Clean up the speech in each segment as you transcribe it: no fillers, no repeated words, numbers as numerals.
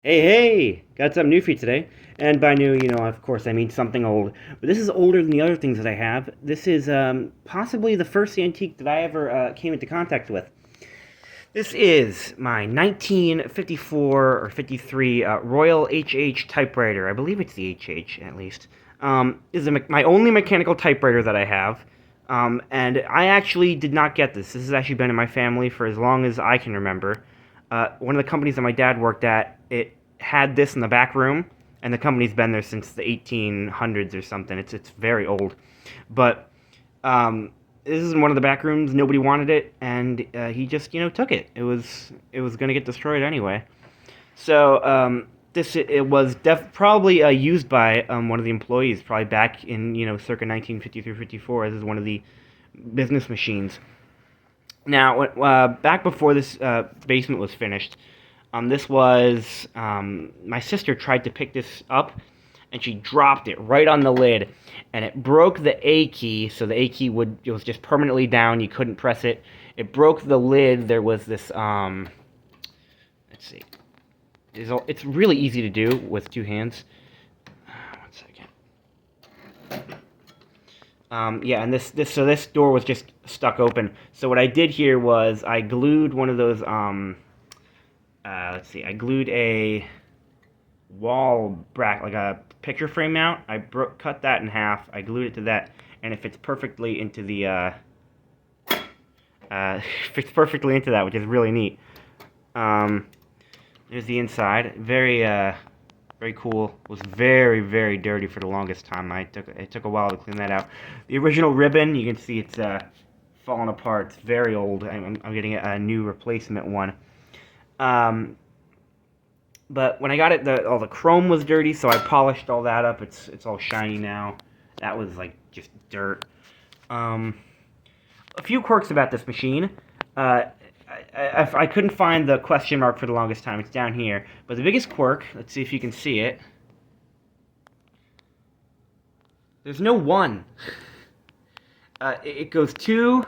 Hey, got something new for you today. And by new, of course, I mean something old. But this is older than the other things that I have. This is possibly the first antique that I ever came into contact with. This is my 1954 or 53 Royal HH typewriter. I believe it's the HH at least. This is my only mechanical typewriter that I have. And I actually did not get this. This has actually been in my family for as long as I can remember. One of the companies that my dad worked at, it had this in the back room, and the company's been there since the 1800s or something. It's very old, but this is in one of the back rooms. Nobody wanted it, and he just took it. It was gonna get destroyed anyway. So this it was probably used by one of the employees, probably back in circa 1953-54. This is one of the business machines. Now, back before this basement was finished, this was my sister tried to pick this up, and she dropped it right on the lid, and it broke the A key. So the A key it was just permanently down. You couldn't press it. It broke the lid. There was this let's see. It's really easy to do with two hands. One second. Yeah, and this door was just stuck open. So what I did here was I glued one of those let's see, I glued a wall bracket, like a picture frame mount. I cut that in half. I glued it to that, and it fits perfectly into the fits perfectly into that, which is really neat. There's the inside. Very cool. It was very dirty for the longest time. It took a while to clean that out. The original ribbon, you can see it's falling apart. It's very old. I'm getting a new replacement one. But when I got it, all the chrome was dirty, so I polished all that up. It's all shiny now. That was like just dirt. A few quirks about this machine. I couldn't find the question mark for the longest time. It's down here. But the biggest quirk, let's see if you can see it. There's no 1. It goes 2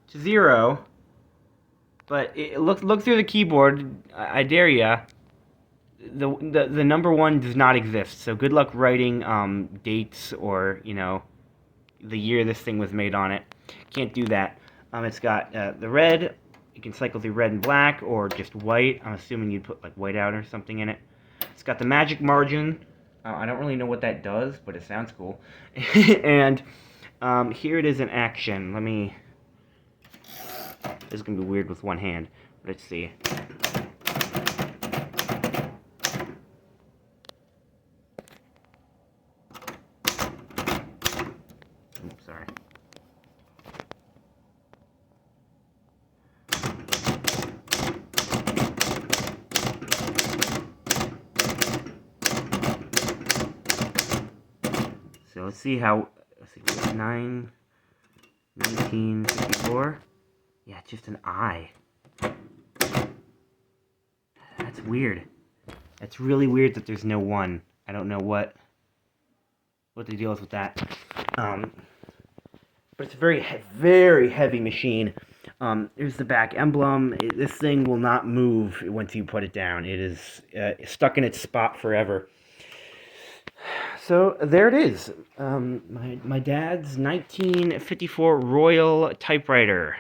to 0. But look through the keyboard. I dare ya. The number 1 does not exist. So good luck writing dates or the year this thing was made on it. Can't do that. It's got the red. You can cycle through red and black, or just white. I'm assuming you'd put like white out or something in it. It's got the magic margin. I don't really know what that does, but it sounds cool. And here it is in action. This is gonna be weird with one hand. Let's see. Oops, sorry. So let's see 1954. Yeah, it's just an I. That's weird. That's really weird that there's no 1. I don't know what the deal is with that. But it's a very heavy machine. There's the back emblem. This thing will not move once you put it down. It is stuck in its spot forever. So there it is. My dad's 1954 Royal typewriter.